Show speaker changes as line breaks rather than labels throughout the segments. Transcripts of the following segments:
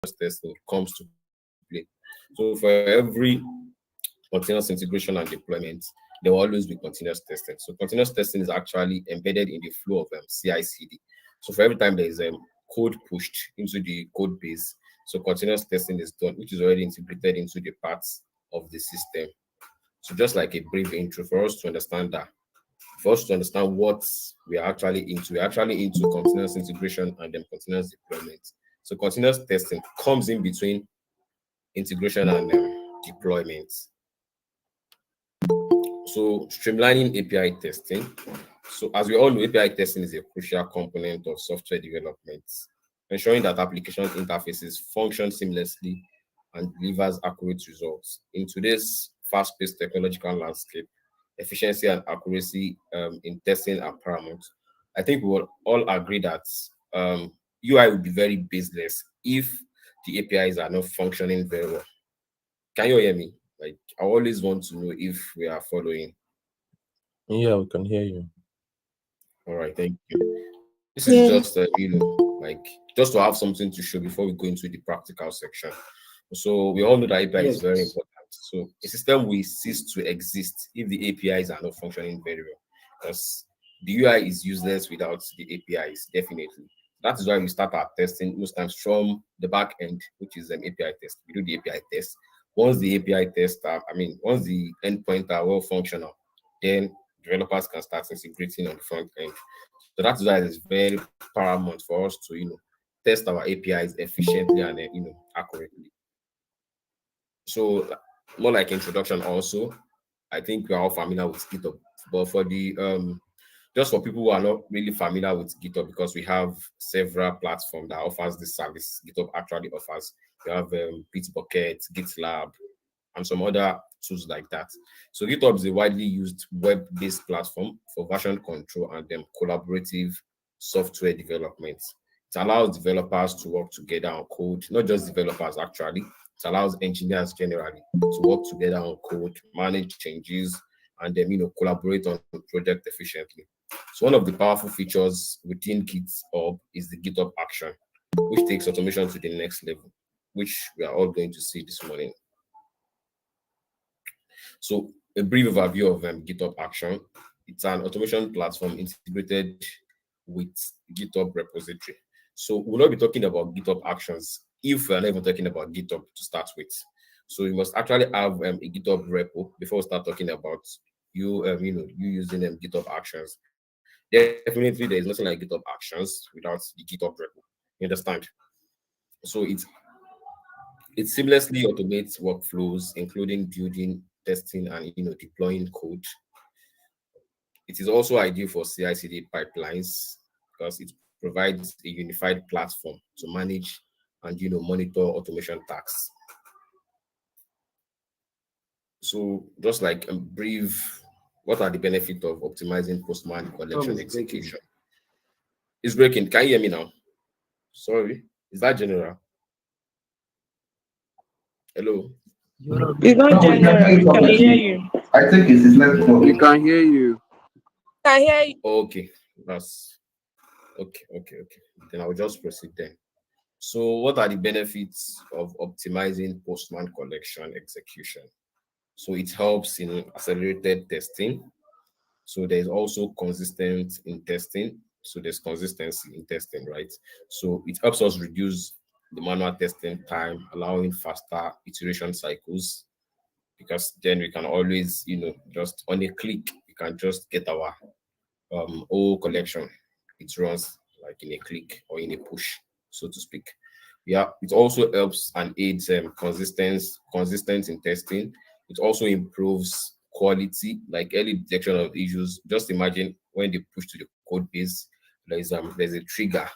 testing comes to play. So for every continuous integration and deployment, there will always be continuous testing. So continuous testing is actually embedded in the flow of CI/CD. So for every time there is code pushed into the code base, so continuous testing is done, which is already integrated into the parts of the system. So just like a brief intro for us to understand that, for us to understand what we are actually into, we're actually into continuous integration and then continuous deployment. So continuous testing comes in between integration and deployment. So streamlining API testing. So as we all know, API testing is a crucial component of software development, ensuring that application interfaces function seamlessly and delivers accurate results. In today's fast-paced technological landscape, efficiency and accuracy in testing are paramount. I think we will all agree that UI will be very baseless if the APIs are not functioning very well. Can you hear me? Like, I always want to know if we are following.
Yeah, we can hear you.
All right, thank you. This is
Yeah.
just, like just to have something to show before we go into the practical section. So we all know that API is very
Yes.
important. So a system will cease to exist if the APIs are not functioning very well, because the UI is useless without the APIs, definitely. That is why we start our testing most times from the back end, which is an API test. We do the API test. Once the API test, once the endpoint are well functional, then developers can start integrating on the front end. So that is why it's very paramount for us to, test our APIs efficiently and accurately. So more like introduction also, I think we are all familiar with GitHub, but for the just for people who are not really familiar with GitHub, because we have several platforms that offers this service. GitHub actually offers. We have Bitbucket, GitLab, and some other tools like that. So GitHub is a widely used web-based platform for version control and collaborative software development. It allows developers to work together on code, not just developers actually. It allows engineers generally to work together on code, manage changes, and then collaborate on project efficiently. So one of the powerful features within GitHub is the GitHub action, which takes automation to the next level, which we are all going to see this morning. So a brief overview of GitHub Action. It's an automation platform integrated with GitHub repository. So we'll not be talking about GitHub Actions if we're not even talking about GitHub to start with. So you must actually have a GitHub repo before we start talking about you using GitHub Actions. Definitely, there is nothing like GitHub Actions without the GitHub repo. You understand? So it seamlessly automates workflows, including building, testing, and deploying code. It is also ideal for CI/CD pipelines because it provides a unified platform to manage and monitor automation tasks. So just like a brief, what are the benefits of optimizing Postman
Tom
collection
is breaking.
execution? It's breaking. Can you hear me now? Sorry, is that general? Hello.
It's not
No, we can
general.
hear you
We can hear
perfectly.
you.
I think it's his network.
We can hear you.
Can hear you.
Okay, that's okay. Then I'll just proceed then. So, what are the benefits of optimizing Postman collection execution? So, it helps in accelerated testing. So, there's also consistent in testing. So, there's consistency in testing, right? So, it helps us reduce the manual testing time, allowing faster iteration cycles, because then we can always, just on a click, we can just get our whole collection. It runs like in a click or in a push, so to speak. Yeah, it also helps and aids consistent in testing. It also improves quality, like early detection of issues. Just imagine when they push to the code base, there's a trigger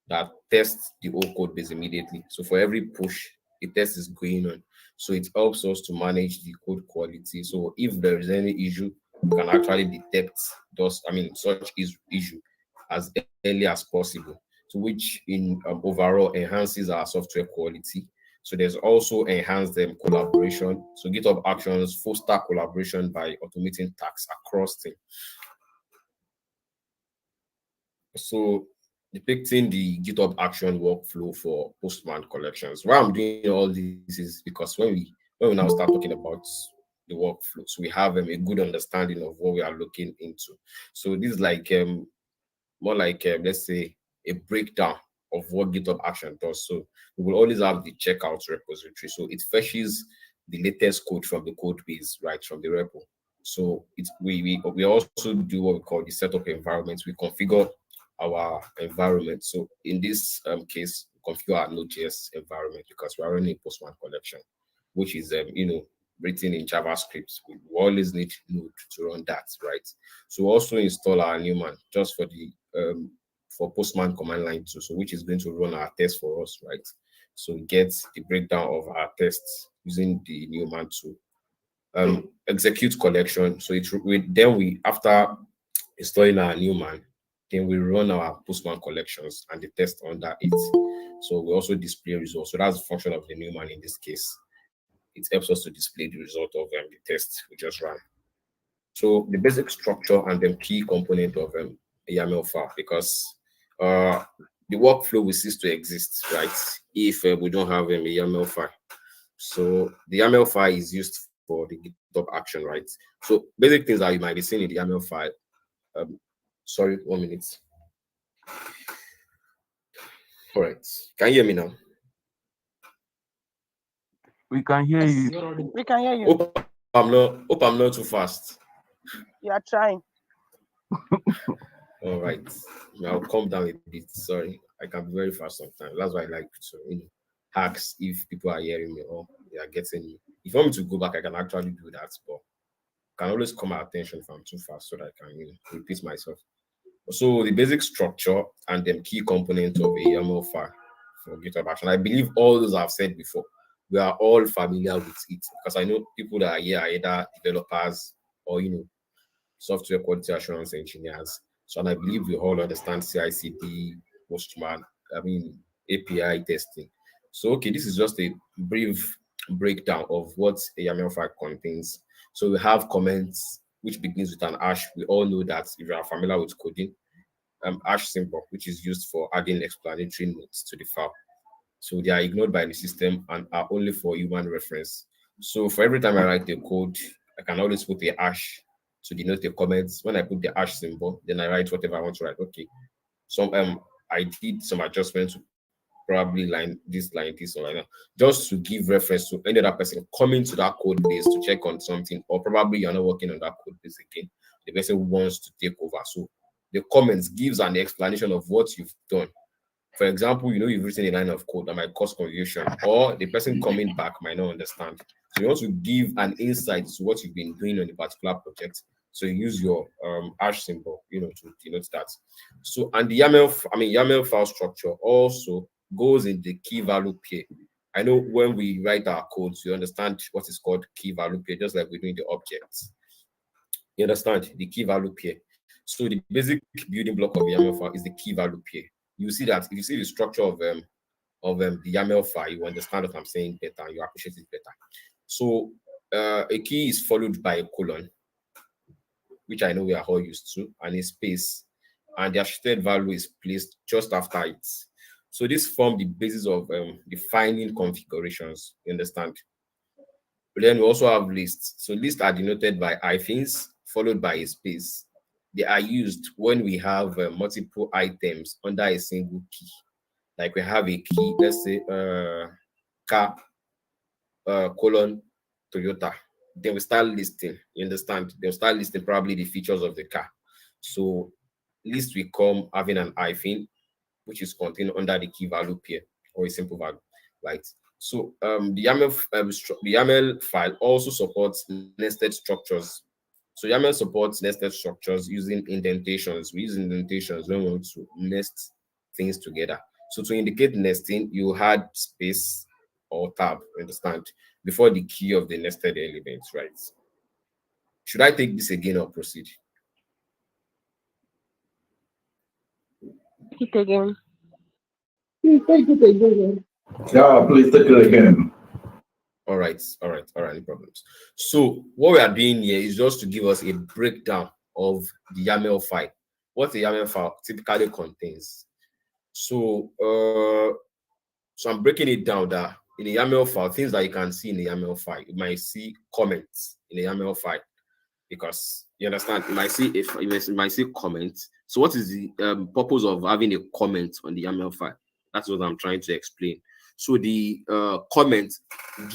that tests the whole code base immediately. So for every push, a test is going on. So it helps us to manage the code quality. So if there is any issue, we can actually detect such issue as early as possible. So which in overall enhances our software quality. So there's also enhanced collaboration. So GitHub Actions foster collaboration by automating tasks across team. So depicting the GitHub action workflow for Postman collections. Why I'm doing all this is because when we now start talking about the workflow, so we have a good understanding of what we are looking into. So this is like more like let's say a breakdown of what GitHub action does. So we will always have the checkout repository. So it fetches the latest code from the code base, right, from the repo. So it's we also do what we call the setup environment. We configure our environment. So in this case, we configure our Node.js environment because we're running a Postman collection, which is written in JavaScript. We always need Node to run that, right? So we also install our Newman just for the for Postman command line too, so which is going to run our test for us, right? So we get the breakdown of our tests using the Newman to execute collection. So then we after installing our Newman, then we run our Postman collections and the test under it. So we also display results. So that's the function of the Newman in this case. It helps us to display the result of the test we just ran. So the basic structure and the key component of a YAML file, because the workflow will cease to exist, right? If we don't have a YAML file. So the YAML file is used for the GitHub action, right? So basic things that you might be seeing in the YAML file. Sorry, 1 minute. All right. Can you hear me now?
We can hear you.
We can hear you.
Hope I'm not too fast.
You are trying.
All right. I'll calm down a bit. Sorry. I can be very fast sometimes. That's why I like to ask if people are hearing me or they are getting me. If you want me to go back, I can actually do that, but I can always call my attention if I'm too fast so that I can repeat myself. So the basic structure and the key component of a YAML file for GitHub action. I believe all those I've said before, we are all familiar with it because I know people that are here are either developers or software quality assurance engineers. So and I believe we all understand CI/CD, Postman, API testing. So okay, this is just a brief breakdown of what a YAML file contains. So we have comments which begins with an hash. We all know that if you are familiar with coding, hash symbol, which is used for adding explanatory notes to the file. So they are ignored by the system and are only for human reference. So for every time I write a code, I can always put a hash to denote the comments. When I put the hash symbol, then I write whatever I want to write. Okay. So I did some adjustments to probably line this, or like that, just to give reference to any other person coming to that code base to check on something, or probably you're not working on that code base again. The person who wants to take over. So the comments gives an explanation of what you've done. For example, you've written a line of code that might cause confusion, or the person coming back might not understand. So you want to give an insight to what you've been doing on a particular project. So you use your hash symbol, to denote that. So and the YAML file structure also goes in the key value pair. I know when we write our codes, you understand what is called key value pair, just like we're doing the objects. You understand the key value pair. So the basic building block of YAML file is the key value pair. You see that if you see the structure of the YAML file, you understand what I'm saying better and you appreciate it better. So a key is followed by a colon, which I know we are all used to, and a space, and the associated value is placed just after it. So this forms the basis of defining configurations. You understand? But then we also have lists. So lists are denoted by hyphens followed by a space. They are used when we have multiple items under a single key. Like we have a key, let's say car colon Toyota. Then we start listing. You understand? They'll start listing probably the features of the car. So list will come having an hyphen, which is contained under the key value pair or a simple value, right? So the YAML file also supports nested structures. So YAML supports nested structures using indentations. We use indentations when we want to nest things together. So to indicate nesting, you add space or tab, understand, before the key of the nested elements, right? Should I take this again or proceed?
Take it again.
Yeah, please take it again.
All right, no problems. So what we are doing here is just to give us a breakdown of the YAML file. What the YAML file typically contains. So so I'm breaking it down that in a YAML file, things that you can see in a YAML file, you might see comments in a YAML file because you understand, you might see if you might see comments. So what is the purpose of having a comment on the YAML file? That's what I'm trying to explain. So the comment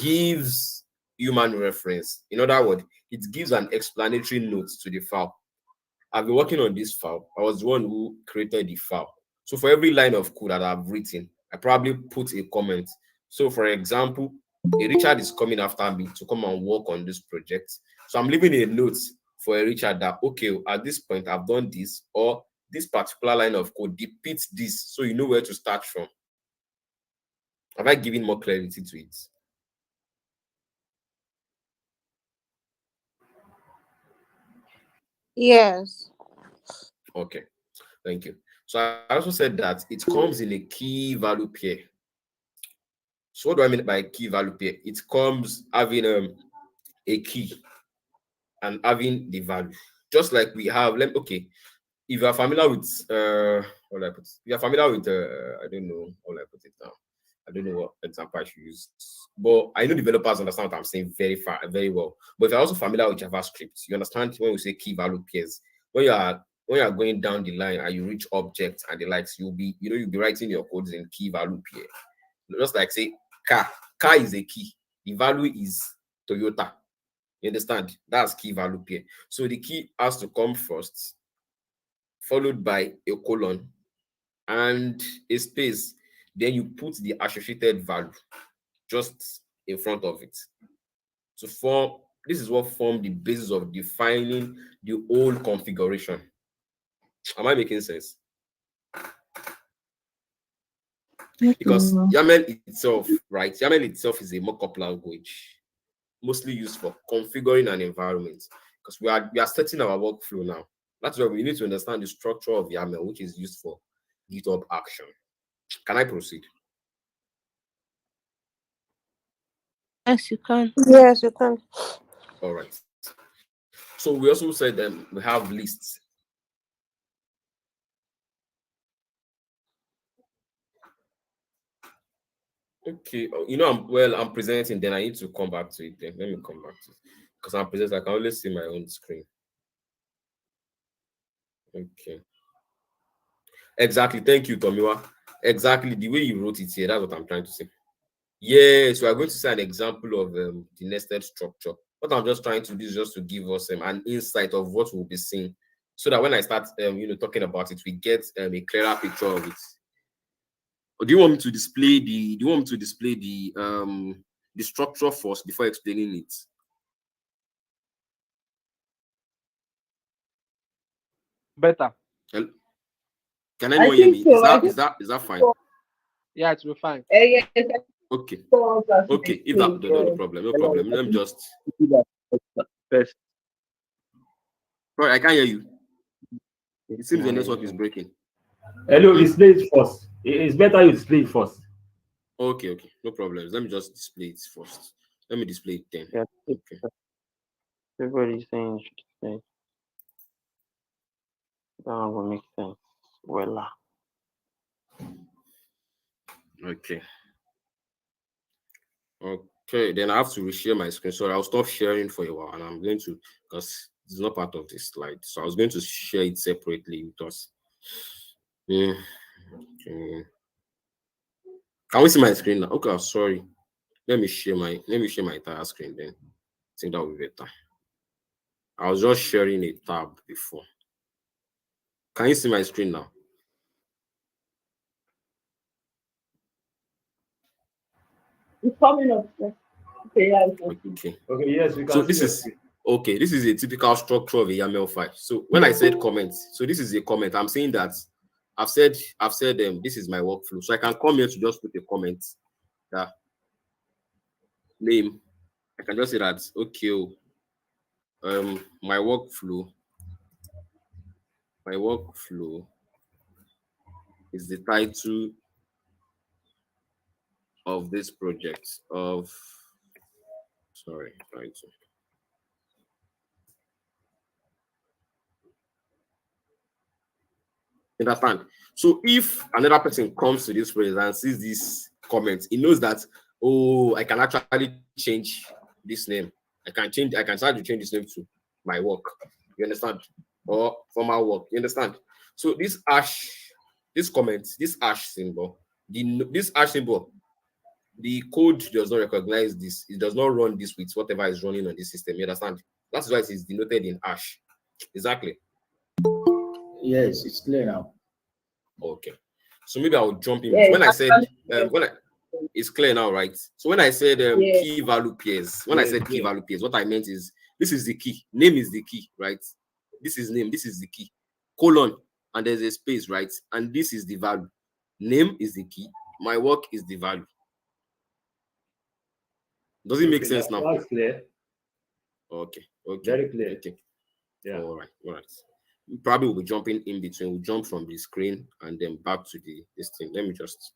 gives human reference. In other words, it gives an explanatory note to the file. I've been working on this file. I was the one who created the file. So for every line of code that I've written, I probably put a comment. So for example, a Richard is coming after me to come and work on this project. So I'm leaving a note for a Richard that, okay, at this point, I've done this, or this particular line of code depicts this, so you know where to start from. Have I given more clarity to it?
Yes.
Okay, thank you. So I also said that it comes in a key value pair. So what do I mean by key value pair? It comes having a key and having the value. Just like we have, okay, if you are familiar with what do I put? If you are familiar with I don't know how I put it now. I don't know what example I should use. But I know developers understand what I'm saying very well. But if you're also familiar with JavaScript, you understand when we say key value pairs. When you are going down the line and you reach objects and the likes, you'll be writing your codes in key value pair. Just like say car is a key. The value is Toyota. You understand? That's key value pair. So the key has to come first, followed by a colon and a space. Then you put the associated value just in front of it. To form, this is what formed the basis of defining the whole configuration. Am I making sense? Because YAML itself, right? YAML itself is a mock-up language, mostly used for configuring an environment. Because we are setting our workflow now. That's why we need to understand the structure of YAML, which is used for GitHub action. Can I proceed?
Yes, you can. Yes, you can.
All right. So we also said we have lists. Okay, I'm presenting, then I need to come back to it. Then let me come back to it because I'm presenting. I can only see my own screen. Okay. Exactly. Thank you, Tomiwa. Exactly the way you wrote it here. That's what I'm trying to say. Yes, we are going to see an example of the nested structure. What I'm just trying to do is just to give us an insight of what we'll be seeing, so that when I start, talking about it, we get a clearer picture of it. Or do you want me to display the? Do you want me to display the structure first before explaining it?
Better.
Can anyone hear me?
So.
Is that fine?
Yeah, it will be fine.
Yes.
Okay. Okay. If that no problem, no problem. Let me just.
First.
Sorry, I can't hear you. It seems the network is breaking.
Hello, display it first. It's better you display it first.
Okay, no problem. Let me just display it first. Let me display it then.
Yeah.
Okay.
Everybody's saying should say. That will make sense. Well.
Okay. Okay, then I have to reshare my screen. So I'll stop sharing for a while, and I'm going to, because it's not part of this slide. So I was going to share it separately with us. Okay. Can we see my screen now? Okay, sorry. Let me share my entire screen then. I think that will be better. I was just sharing a tab before. Can you see my screen now?
It's coming up. Okay, yeah.
Okay.
Okay, yes, we can.
So this is a typical structure of a YAML file. So when I said comments, so this is a comment. I'm saying that I've said this is my workflow. So I can come here to just put a comment. That name. I can just say that okay. My workflow is the title of this project of title. You understand? So if another person comes to this place and sees this comment, he knows that, oh, I can actually change this name. I can start to change this name to my work. You understand? Or for my work. You understand? So this comment, this hash symbol, this hash symbol, the code does not recognize this. It does not run this with whatever is running on this system. You understand? That's why it is denoted in hash. Exactly.
Yes, it's clear now.
Okay. So maybe I'll jump in.
Yeah,
When I said
actually,
it's clear now, right? So when I said
yeah.
key value pairs, when I said key value pairs, what I meant is this is the key. Name is the key, right? This is name. This is the key. Colon, and there's a space, right? And this is the value. Name is the key. My work is the value. Does it make sense now?
That's clear.
Okay.
Very clear.
Okay.
Yeah.
All right. We probably will be jumping in between. We'll jump from the screen and then back to this thing. Let me just,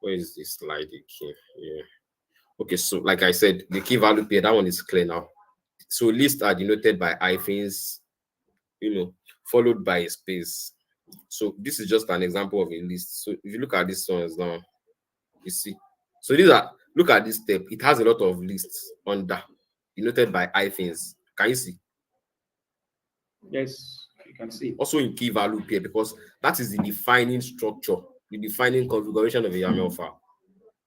where is this slide again? Yeah. Okay, so like I said, the key value pair, that one is clear now. So lists are denoted by hyphens, followed by a space. So this is just an example of a list. So if you look at this one now, you see. So look at this step. It has a lot of lists under, denoted by hyphens. Can you see?
Yes, you can see.
Also in key value pair, because that is the defining structure, the defining configuration of a YAML file.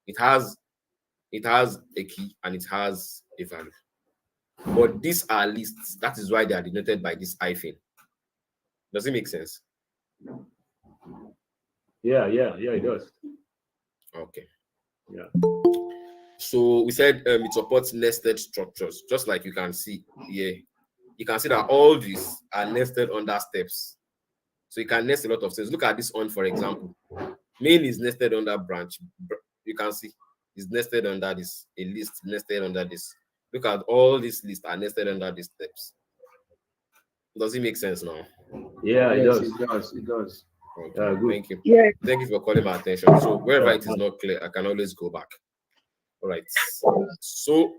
It has a key and it has a value. But these are lists. That is why they are denoted by this hyphen. Does it make sense?
Yeah, it does.
Okay.
Yeah.
So we said it supports nested structures, just like you can see here. You can see that all these are nested under steps. So you can nest a lot of things. Look at this one, for example. Main is nested under branch. You can see it's nested under this. A list nested under this. Look at all these lists are nested under these steps. Does it make sense now?
Yeah, it does.
It does.
Okay,
Good.
thank you.
Yeah.
Thank you for calling my attention. So wherever it is not clear, I can always go back. All right. So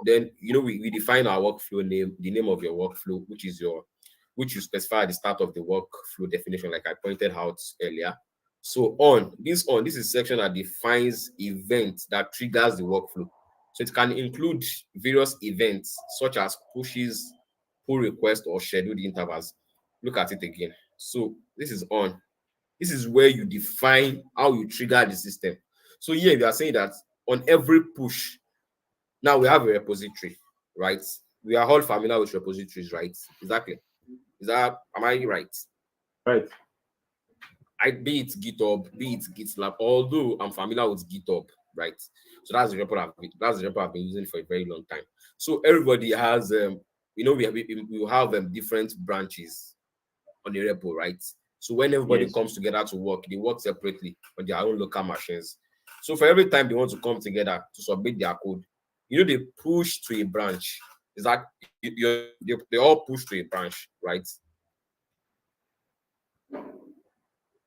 then we define our workflow name, the name of your workflow, which you specify at the start of the workflow definition, like I pointed out earlier. So this is section that defines events that triggers the workflow. So it can include various events such as pushes, pull requests, or scheduled intervals. Look at it again. So this is on. This is where you define how you trigger the system. So here we are saying that on every push, now we have a repository, right? We are all familiar with repositories, right? Exactly. Am I right?
Right.
Be it GitHub, be it GitLab, although I'm familiar with GitHub, right? So that's the repo I've been using for a very long time. So everybody has we have different branches on the repo, right? So when everybody comes together to work, they work separately on their own local machines. So for every time they want to come together to submit their code, they push to a branch. Is that they all push to a branch, right?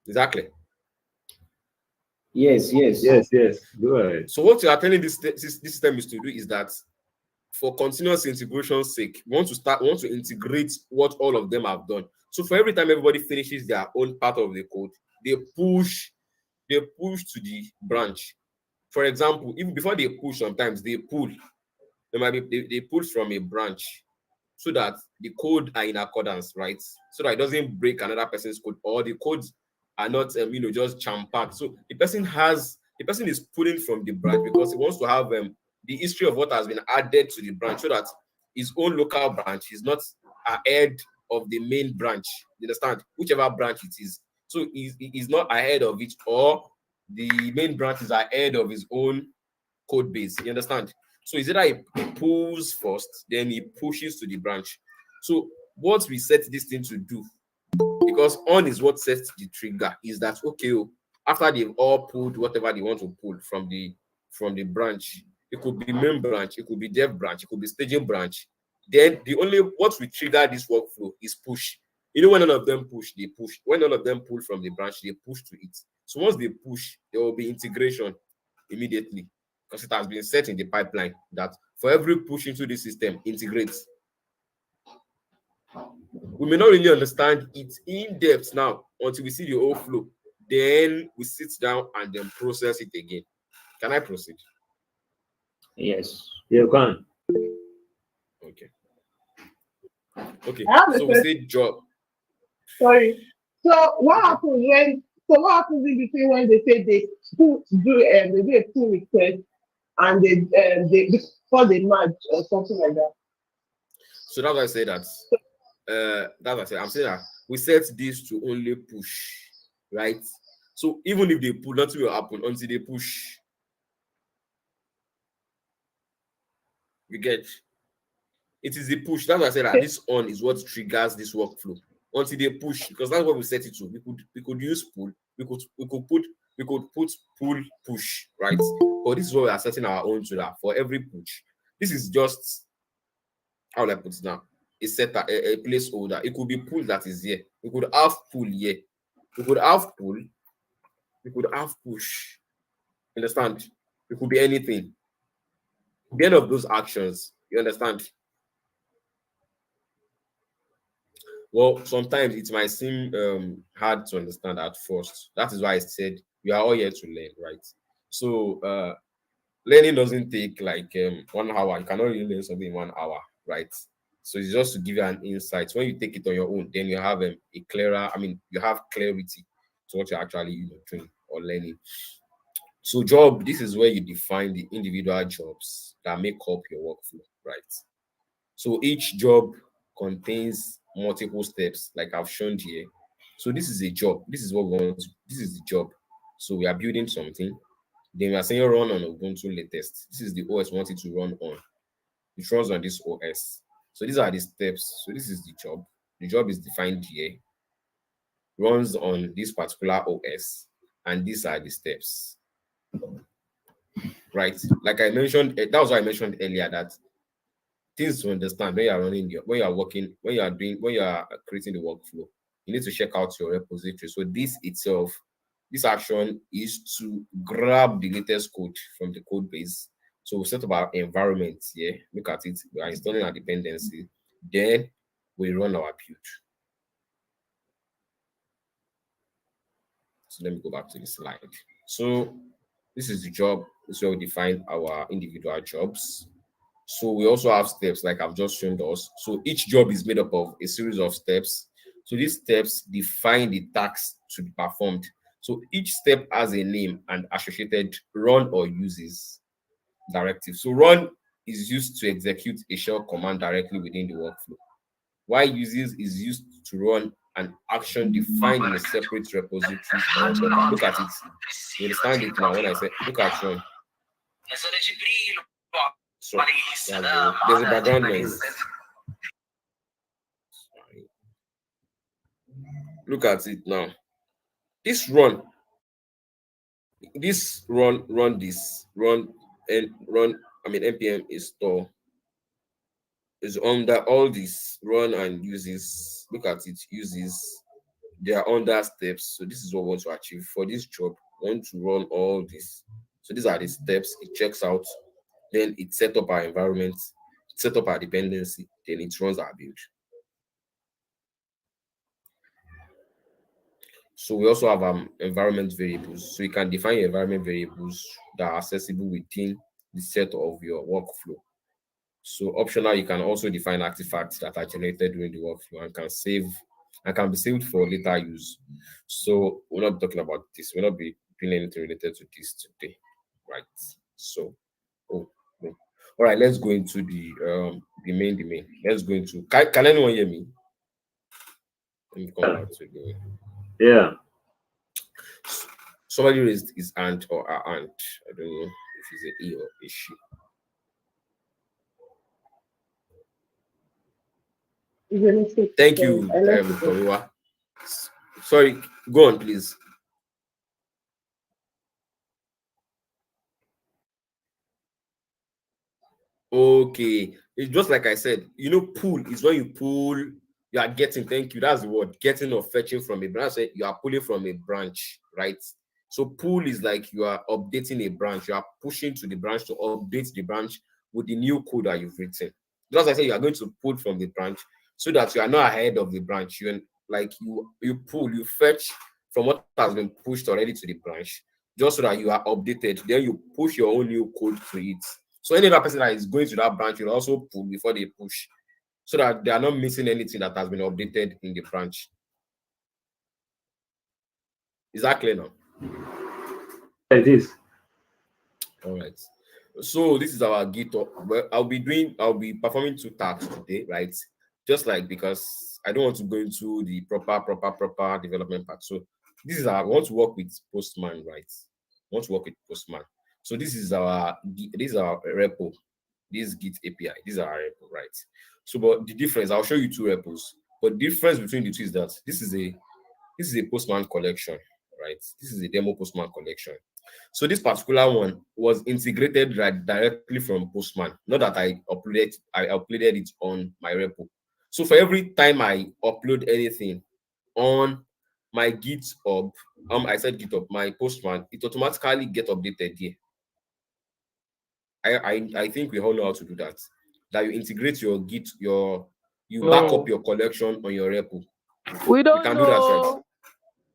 Exactly.
Yes.
Go ahead.
So what you are telling this system is to do is that for continuous integration's sake, we want to integrate what all of them have done. So for every time everybody finishes their own part of the code, they push to the branch. For example, even before they push, sometimes they pull. They pull from a branch so that the code are in accordance, right? So that it doesn't break another person's code, or the codes are not just jam-packed. So the person is pulling from the branch because he wants to have the history of what has been added to the branch, so that his own local branch is not ahead of the main branch. You understand? Whichever branch it is. So he's not ahead of it, or the main branch is ahead of his own code base. You understand? So is either he pulls first, then he pushes to the branch. So what we set this thing to do, because on is what sets the trigger, is that okay, after they've all pulled whatever they want to pull from the branch, it could be main branch, it could be dev branch, it could be staging branch. Then what we trigger this workflow is push. When none of them push, they push. When none of them pull from the branch, they push to it. So once they push, there will be integration immediately, because it has been set in the pipeline that for every push into the system, integrates. We may not really understand it in depth now until we see the whole flow. Then we sit down and then process it again. Can I proceed?
Yes, you can.
Okay. Okay.
I have a
So we
question.
say job.
Sorry. So what
Okay.
happens when? So what happens in between when they say they do a pull request and they before they merge or something like that?
So that's why I say that. That's what I say. I'm saying that we set this to only push, right? So even if they pull, nothing will happen until they push. You get it is the push. That's why I said that this on is what triggers this workflow until they push, because that's what we set it to. We could use pull, we could put pull push, right? But this is what we are setting our own to that for every push. This is just how will I put it now? A placeholder. It could be pull that is here. We could have pull here. We could have pull. We could have push. Understand? It could be anything. The end of those actions. You understand? Well, sometimes it might seem hard to understand at first. That is why I said we are all here to learn, right? So learning doesn't take like 1 hour. You cannot really learn something in 1 hour, right? So it's just to give you an insight. When you take it on your own, then you have a clearer, you have clarity to what you're actually doing or learning. So job, this is where you define the individual jobs that make up your workflow, right? So each job contains multiple steps, like I've shown here. So this is a job. This is what we want. This is the job. So we are building something. Then we are saying run on Ubuntu latest. This is the OS we want it to run on. It runs on this OS. So these are the steps. So this is the job. The job is defined here. Runs on this particular OS. And these are the steps. Right? Like I mentioned, that was what I mentioned earlier, that things to understand when you are running when you are working, when you are creating the workflow, you need to check out your repository. So this itself, this action is to grab the latest code from the code base. So we set up our environment here. Look at it. We are installing our dependency. Then we run our build. So let me go back to the slide. So this is the job. This is where we define our individual jobs. So we also have steps, like I've just shown us. So each job is made up of a series of steps. So these steps define the tasks to be performed. So each step has a name and associated run or uses directive. So run is used to execute a shell command directly within the workflow, while uses is used to run an action defined in a separate repository. Look at it. You understand it now when I say look at run. So there's a background noise. Look at it now. This run this, npm install is under all these run and uses. Look at it, uses. They are under steps. So this is what we want to achieve for this job. We want to run all this. So these are the steps. It checks out. Then it set up our environment, set up our dependency, then it runs our build. So we also have environment variables. So you can define your environment variables that are accessible within the set of your workflow. So optional, you can also define artifacts that are generated during the workflow and can be saved for later use. So we're not talking about this. We'll not be doing anything related to this today, right? So, no. All right, let's go into the main. Let's go into. Can anyone hear me? Let me come back to the.
Yeah.
Somebody raised his aunt or her aunt. I don't know if it's a he or a she. Thank you, Koriwa. Sorry, go on, please. Okay, it's just like I said. Pull is when you pull. You are getting. Thank you. That's the word. Getting or fetching from a branch. You are pulling from a branch, right? So pull is like you are updating a branch. You are pushing to the branch to update the branch with the new code that you've written. Just like I said, you are going to pull from the branch. so that you are not ahead of the branch. You pull, you fetch from what has been pushed already to the branch, just so that you are updated. Then you push your own new code to it. So any other person that is going to that branch will also pull before they push, so that they are not missing anything that has been updated in the branch. Is that clear now?
It is.
All right. So this is our GitHub. Well, I'll be performing 2 tasks today, right? Just like, because I don't want to go into the proper development part. So this is I want to work with Postman, right? I want to work with Postman. So this is our repo. This is Git API. This is our repo, right? So, but the difference, I'll show you 2 repos. But the difference between the two is that this is a Postman collection, right? This is a demo Postman collection. So this particular one was integrated directly from Postman. Not that I uploaded it on my repo. So for every time I upload anything on my GitHub, I said GitHub, my Postman, it automatically get updated here. I think we all know how to do that. That you integrate your Git, you back up your collection on your repo.
We don't
can
know.
do that, right?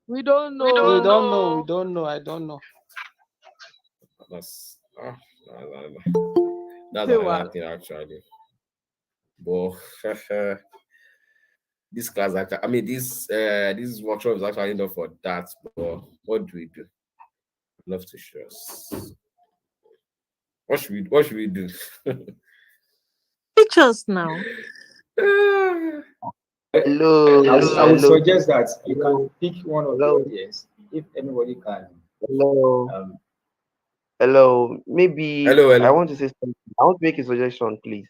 We don't know.
We don't know. We don't know. I don't know.
That's another thing actually. But this class actually, I mean, this workshop is actually not for that. But what do we do? I'd love to show us. What should we do?
Teach us now.
Hello.
I would suggest that you can pick one of the audience if anybody can.
Hello. Hello. Maybe
Hello.
I want to say something. I want to make a suggestion, please.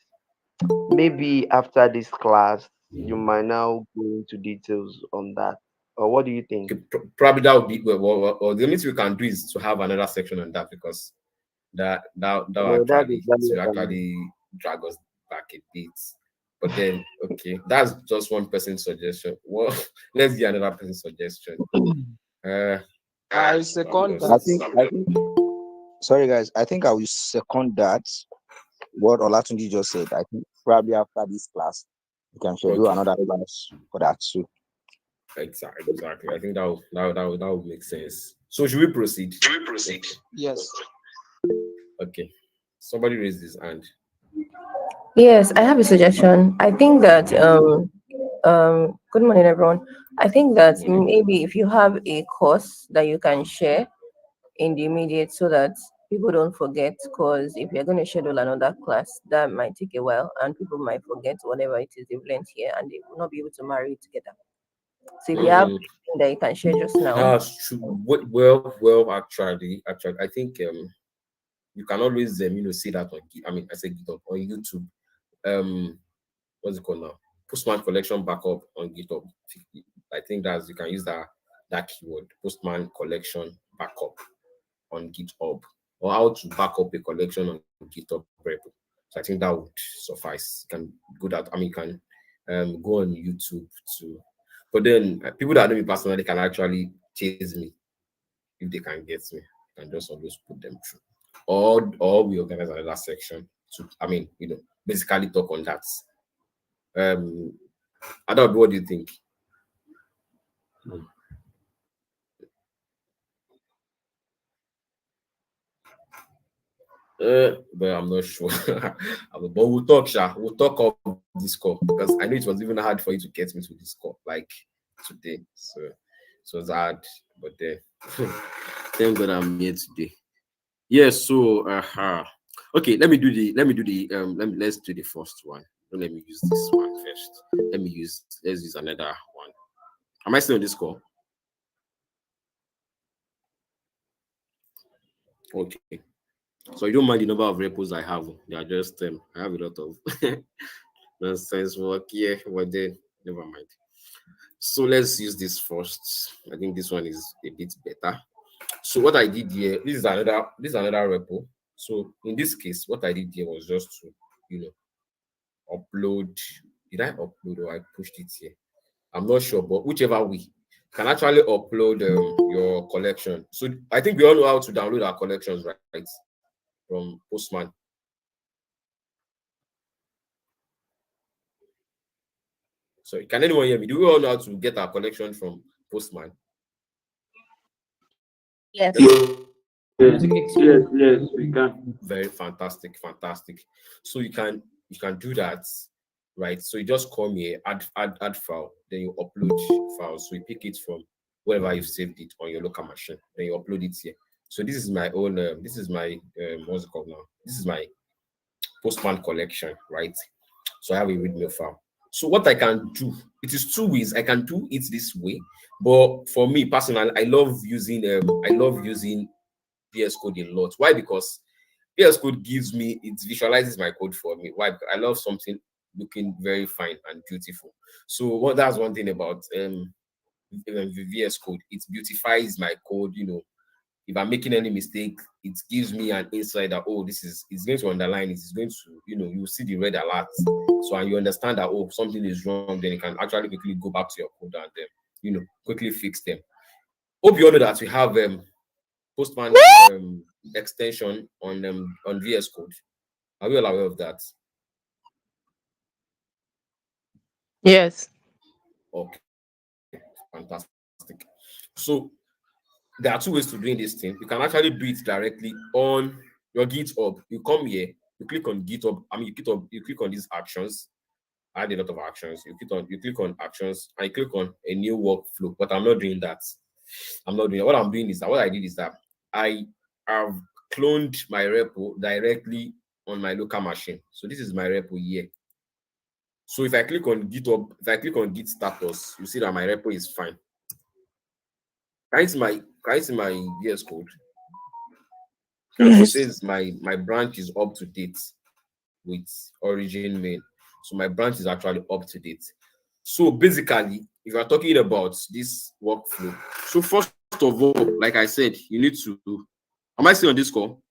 Maybe after this class, you might now go into details on that. Or what do you think?
Okay, probably that would be well, the only thing we can do is to have another section on that, because that actually drag us back a bit. But then, okay, that's just one person's suggestion. Well, let's get another person's suggestion.
I second
I
that.
Sorry, guys. I think I will second that. What Olatunji just said. I think probably after this class, we can schedule another class for that too.
Exactly. I think that would make sense. So should we proceed?
Yes.
Okay. Somebody raised his hand.
Yes, I have a suggestion. I think that good morning everyone. I think that maybe if you have a course that you can share in the immediate, so that people don't forget, because if you're going to schedule another class, that might take a while and people might forget whatever it is they've learned here and they will not be able to marry it together. So if you have anything that you can share just now.
That's true. Well, actually, I think you can always see that on GitHub on YouTube. What's it called now? Postman collection backup on GitHub. I think you can use that keyword, Postman collection backup on GitHub, or how to back up a collection on GitHub repo. So I think that would suffice. You can go that. You can go on YouTube too. But then people that know me personally can actually chase me if they can get me. I can just always put them through. Or we organize another section to basically talk on that. Adult, what do you think? But I'm not sure. But we'll talk, Sha. We'll talk of this call, because I know it was even hard for you to get me to this call, like today. So it was hard, but thank God I'm here today. Yes. So okay. Let's do the first one. Let me use this one first. Let's use another one. Am I still on this call? Okay. So you don't mind the number of repos I have. They are just I have a lot of nonsense work here, but then never mind. So let's use this first. I think this one is a bit better. So what I did here, this is another repo. So in this case, what I did here was just to upload. Did I upload or I pushed it here? I'm not sure, but whichever way, you can actually upload your collection. So I think we all know how to download our collections, right? From Postman. Sorry, can anyone hear me? Do we all know how to get our collection from Postman?
Yes.
Yes, we can.
Very fantastic. So you can do that, right? So you just come here, add file, then you upload files. So you pick it from wherever you've saved it on your local machine, then you upload it here. So this is my own. This is my what's it called now? This is my Postman collection, right? So I have a readme file. So what I can do, it is two ways. I can do it this way, but for me personally, I love using VS Code a lot. Why? Because VS Code gives me, it visualizes my code for me. Why? Because I love something looking very fine and beautiful. So that's one thing about VS Code. It beautifies my code. If I'm making any mistake, it gives me an insight that, oh, it's going to underline it. It's going to, you see the red alert. So, and you understand that, oh, something is wrong, then you can actually quickly go back to your code and then, quickly fix them. Hope you all know that we have Postman extension on VS Code. Are we all aware of that?
Yes.
Okay, fantastic. So there are two ways to doing this thing. You can actually do it directly on your GitHub. You come here, you click on GitHub. You click on these actions. I had a lot of actions. You click on actions, and you click on a new workflow. But I'm not doing that. What I'm doing is that what I did is that I have cloned my repo directly on my local machine. So this is my repo here. So if I click on GitHub, if I click on Git status, you see that my repo is fine. Can you see my VS Code? It says my branch is up to date with origin main. So my branch is actually up to date. So basically, if you're talking about this workflow, so first of all, like I said, you need to. Am I still on this call?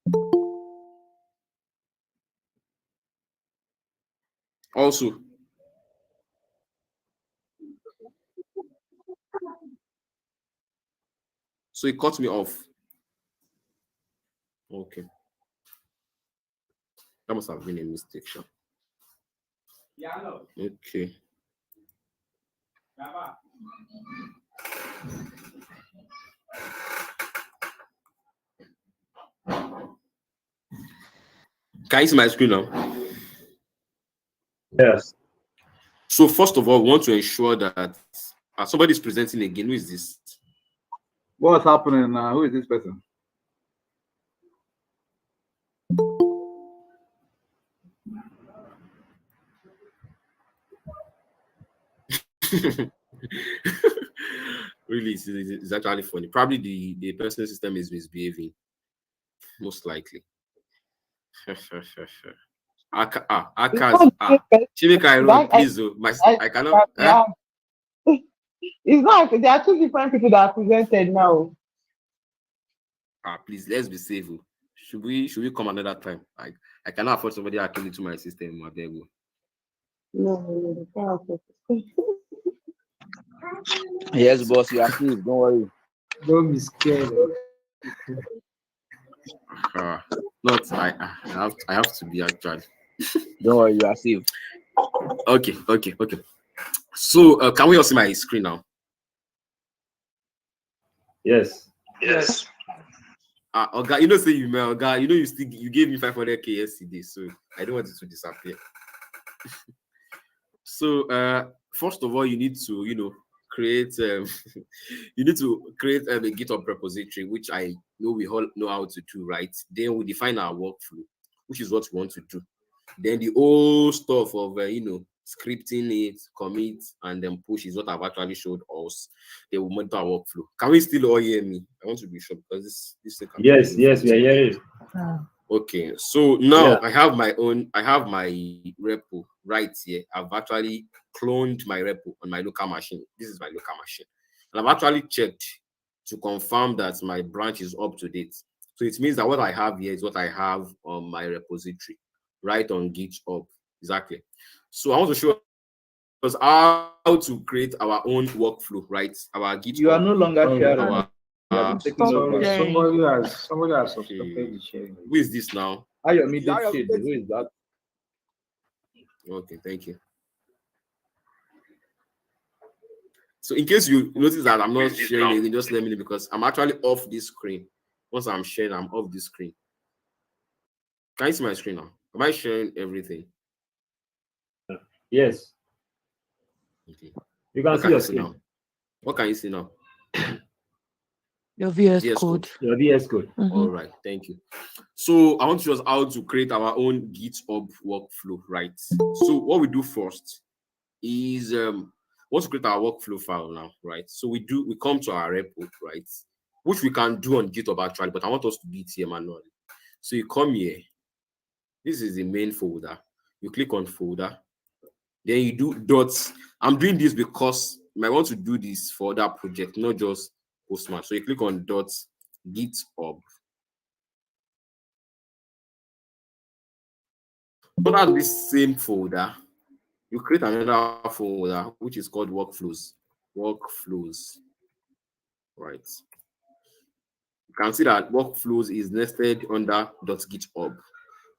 Also, so it cut me off. Okay. That must have been a mistake, sure. Okay. Can you see my screen now?
Yes.
So first of all, we want to ensure that somebody is presenting again. Who is this?
What's happening now? Who is this person?
Really, it's actually funny. Probably the personal system is misbehaving, most likely. Chimika, please, I cannot.
It's not. There are two different people that are presented now.
Please, let's be safe. Should we come another time? I cannot afford somebody hacking into my system. My beg.
No,
Yes, boss, you are safe. Don't worry.
Don't be scared.
Not I have to be actually.
Don't worry, you are safe.
Okay. So can we all see my screen now?
Yes.
Oga, say you mail, Oga, you gave me 500K yesterday, so I don't want it to disappear. So first of all, you need to create you need to create a GitHub repository, which I know we all know how to do, right? Then we define our workflow, which is what we want to do. Then the whole stuff of scripting it, commit, and then push is what I've actually showed us. They will monitor our workflow. Can we still all hear me? I want to be sure because this
Yes, we are hearing.
Okay, so now I have my repo right here. I've actually cloned my repo on my local machine. This is my local machine. And I've actually checked to confirm that my branch is up to date. So it means that what I have here is what I have on my repository, right on GitHub. Exactly. So I want to show us how to create our own workflow, right? Our GitHub.
You are no longer sharing.
Somebody has subscribed the sharing. Who is this now?
Who is that?
Okay, thank you. So in case you notice that I'm not sharing anything, just let me know, because I'm actually off this screen. Once I'm sharing, I'm off this screen. Can you see my screen now? Am I sharing everything?
Yes.
Okay.
You can
What
see
can
your
you see
screen.
now? What can you see now?
Your VS
VS
code.
Code.
Your VS Code.
All right, thank you. So I want to show us how to create our own GitHub workflow, right? So what we do first is once we create our workflow file now, right? So we come to our repo, right? Which we can do on GitHub actually, but I want us to do it here manually. So you come here. This is the main folder. You click on folder. Then you do dots. I'm doing this because you might want to do this for that project, not just Postman. So you click on dots GitHub. Under this same folder, you create another folder which is called workflows. Workflows, right? You can see that workflows is nested under .github.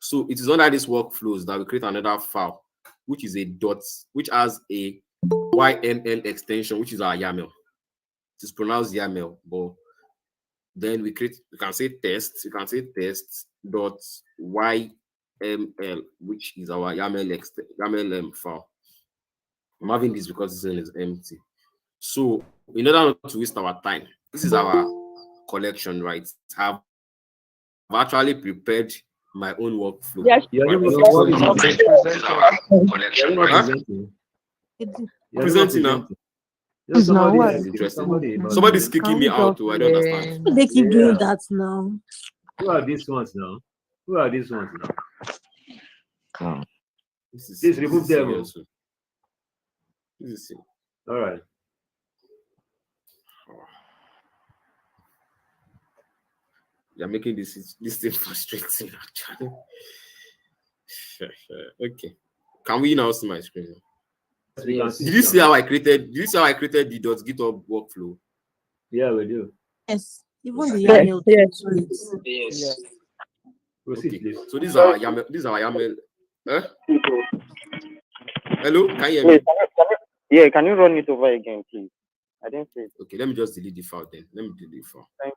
So it is under this workflows that we create another file, which is a dot, which has a YML extension, which is our YAML. It is pronounced YAML, but then we can say test. You can say test dot YML, which is our YAML file. I'm having this because this one is empty. So in order not to waste our time, this is our collection, right? I've actually prepared my own workflow.
Yes.
You're
Right?
not
So
presenting.
this is our collection,
You're not
right?
presenting. You're not
Presenting now.
presenting. There's somebody
Now
This
else.
is interesting.
Somebody.
Somebody's kicking
can
me
we
out,
just
too. I don't understand.
They keep doing
Yeah.
that now.
Who are these ones now? Who are these ones now? Please remove them.
serious. This is serious.
All right.
You're making this thing frustrating, actually. Okay. Can we now see my screen?
Yes.
Did you see how I created? Did you see how I created the .github workflow?
Yeah, we do.
Yes. Even the
Yes,
YAML.
yes.
Yes.
Proceed,
Okay.
please.
So this is our YAML. This is our YAML. Hello, can you hear me?
Yeah, can you run it over again, please? I didn't see it.
Okay, let me just delete the file then. Let me delete the file.
Thank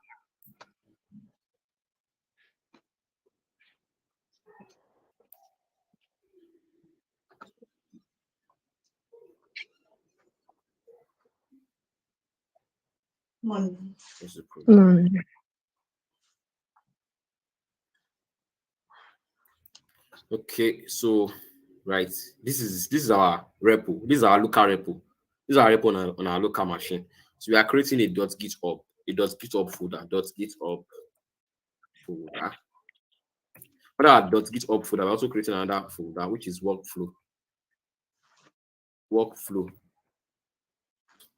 What's the problem? Okay, so right, this is our repo. This is our local repo. This is our repo on our local machine. So we are creating a .github folder, .github folder. Under our .github folder, we're also creating another folder which is workflow. Workflow,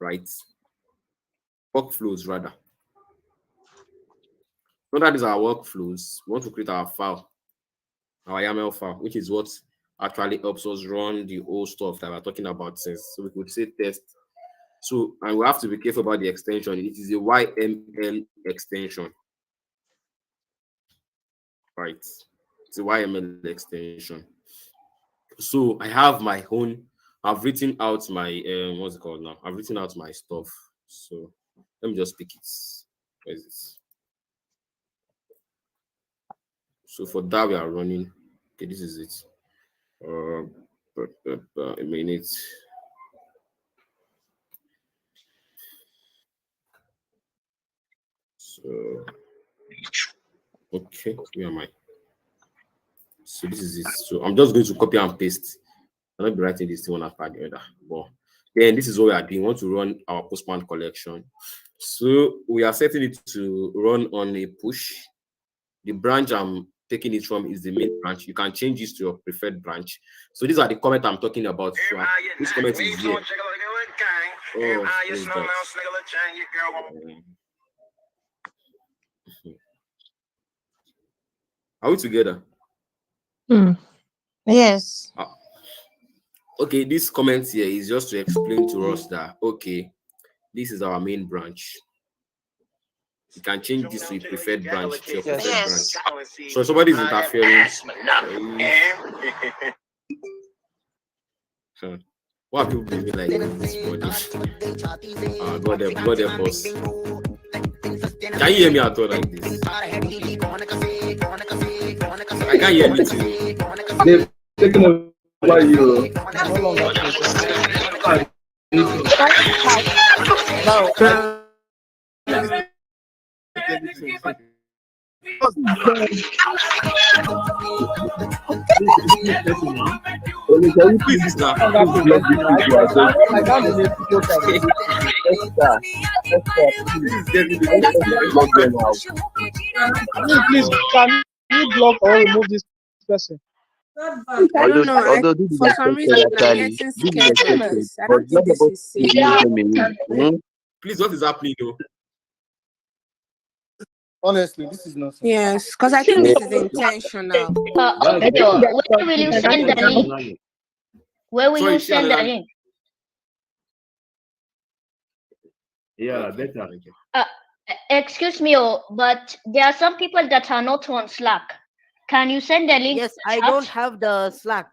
right? Workflows rather. So that is our workflows. We want to create our file, our YAML file, which is what actually helps us run the whole stuff that we're talking about since. So we could say test. So, and we have to be careful about the extension. It is a YML extension, right? It's a YML extension. So I have my own. I've written out my what's it called now? I've written out my stuff. So let me just pick it. Where is it? So for that we are running. Okay, this is it. A minute. So okay, where am I? So this is it. So I'm just going to copy and paste. I'll not be writing this one after the other. But then this is what we are doing. We want to run our Postman collection. So we are setting it to run on a push. The branch I'm taking it from is the main branch. You can change this to your preferred branch. So these are the comments I'm talking about. So this comment is here. Oh, are we together?
Yes.
Okay, this comment here is just to explain to us that okay, this is our main branch. You can change this to a preferred branch, to your preferred branch. So somebody's interfering. Why are people behaving like this body? God help us. Can you hear me at all like this? I can't hear anything.
They've taken over you.
Who is this now?
I can't believe people can do this to me. Esther, please. Esther, block them out.
Please, can you block or remove this person?
I don't know.
Although this is
For some
expected,
reason, I'm
actually,
getting
this is
scared
expected,
because I
but
don't think
not
this
about
is
to
safe.
remove them away.
Please, what is happening though?
Honestly, this is nonsense.
Yes, because I think this is intentional.
Okay, so where will you send the link? Where will
Sorry,
you
say
send the
another.
link?
Yeah, better.
Excuse me, but there are some people that are not on Slack. Can you send the link?
Yes,
to
I
chat?
don't have the Slack.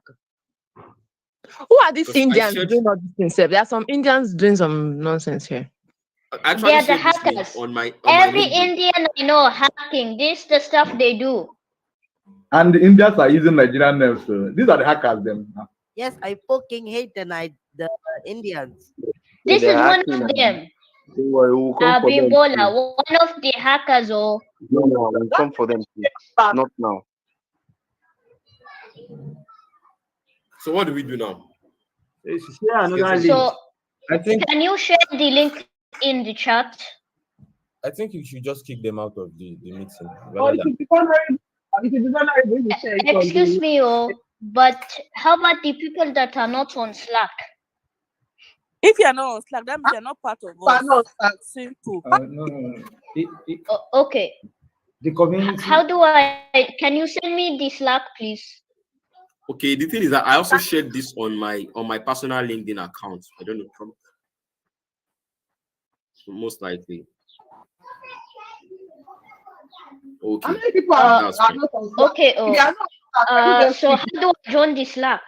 Who are these
Because I
Indians
shared-
doing all these things? There are some Indians doing some nonsense here.
I
They
actually
are the
shared this link
hackers.
on my
Every
LinkedIn.
Indian I know hacking. This the stuff they do.
And the Indians are using Nigerian names. So these are the hackers, them.
Yes, I fucking hate the Indians.
This
they're
is one
acting
of
and
them.
don't worry, we'll come for them.
Bimbola, one of the hackers. Oh,
No, we'll come for them too. Not now.
So what do we do now?
Share another link.
so
I think
can you share the link in the chat?
you should just kick them out of the meeting.
Or it should be vulnerable. It should be vulnerable if you share it on
Excuse
the-
me, but how about the people that are not on Slack?
If you're not on Slack, that means you're not part of
But no,
us. Simple.
No.
Okay.
The community.
How do can you send me the Slack, please?
Okay, the thing is that I also shared this on my personal LinkedIn account. I don't know, most likely. Okay.
How many people are
That's
not
fine.
on Slack?
Okay.
If they are not on Slack, just
So
click.
how do I join the Slack?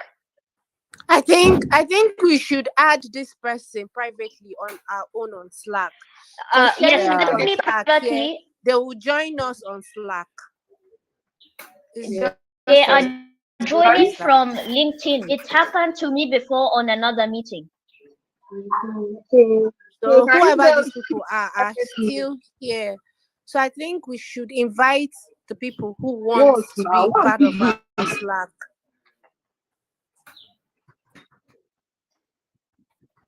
I think we should add this person privately on our own on Slack.
Yes,
Sharing
add
the
me
Slack here,
privately.
they will join us on Slack.
They are joining from LinkedIn. It happened to me before on another meeting.
So
can you
whoever
tell-
these people are still here. So I think we should invite the people who want to be part of our Slack.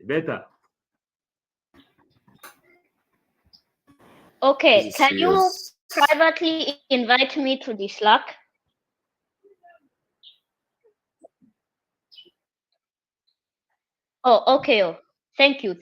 Better.
Okay,
This is
can you
serious.
privately invite me to the Slack? Oh, okay. Thank you.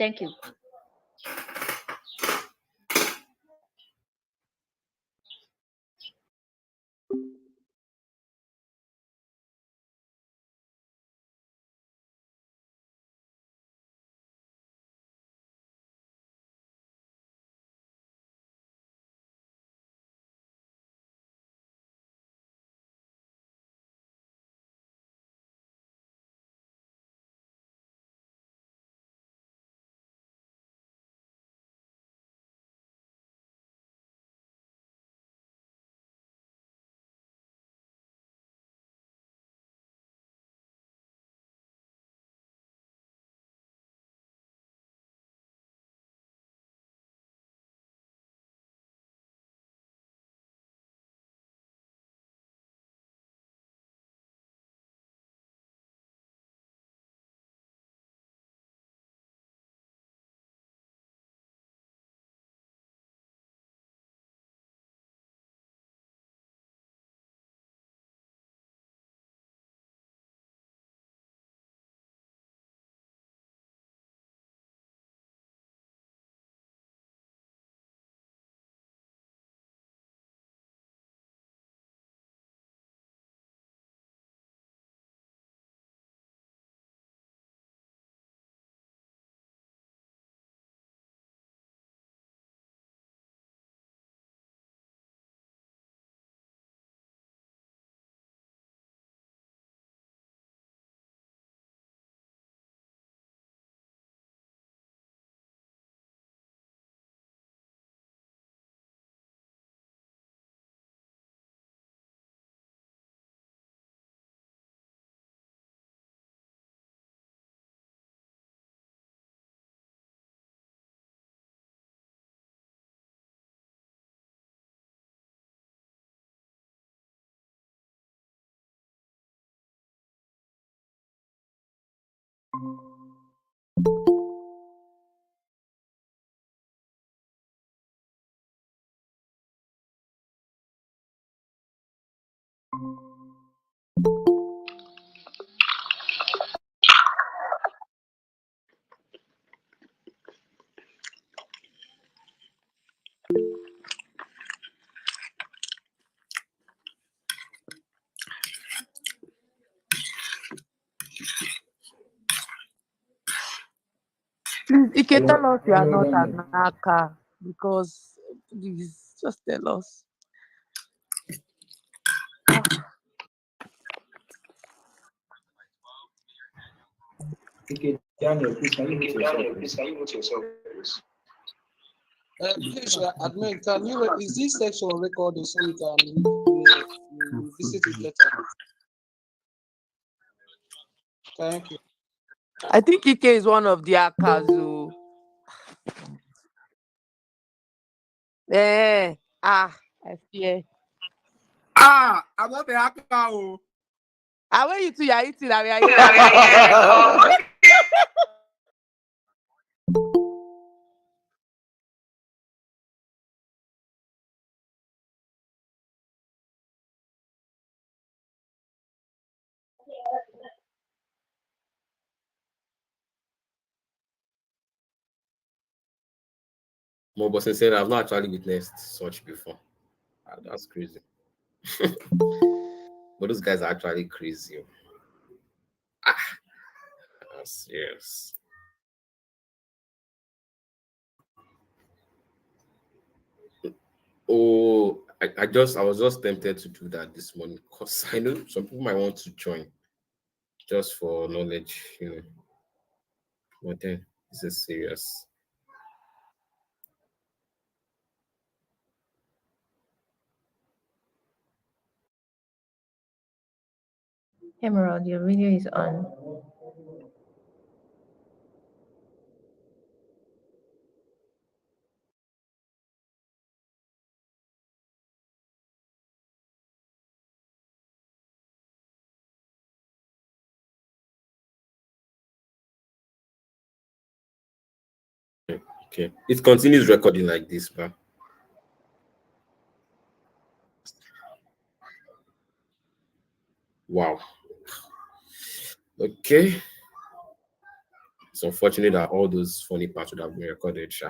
You can tell us you are not an hacker because please just tell us.
Okay, Daniel, please can you mute yourself, please?
Please, admin, can you is this section recorded so we can visit it later? Thank you.
I think Ike is one of the hackers who I fear.
I'm not a hacker.
I want you to are eating and we are here.
More but sincerely, I've not actually witnessed such before. That's crazy. But those guys are actually crazy. That's serious. Oh, I was just tempted to do that this morning because I know some people might want to join just for knowledge, But then this is serious.
Emerald, your video is on.
Okay, it continues recording like this, but wow. Okay. It's unfortunate that all those funny parts would have been recorded, Sha.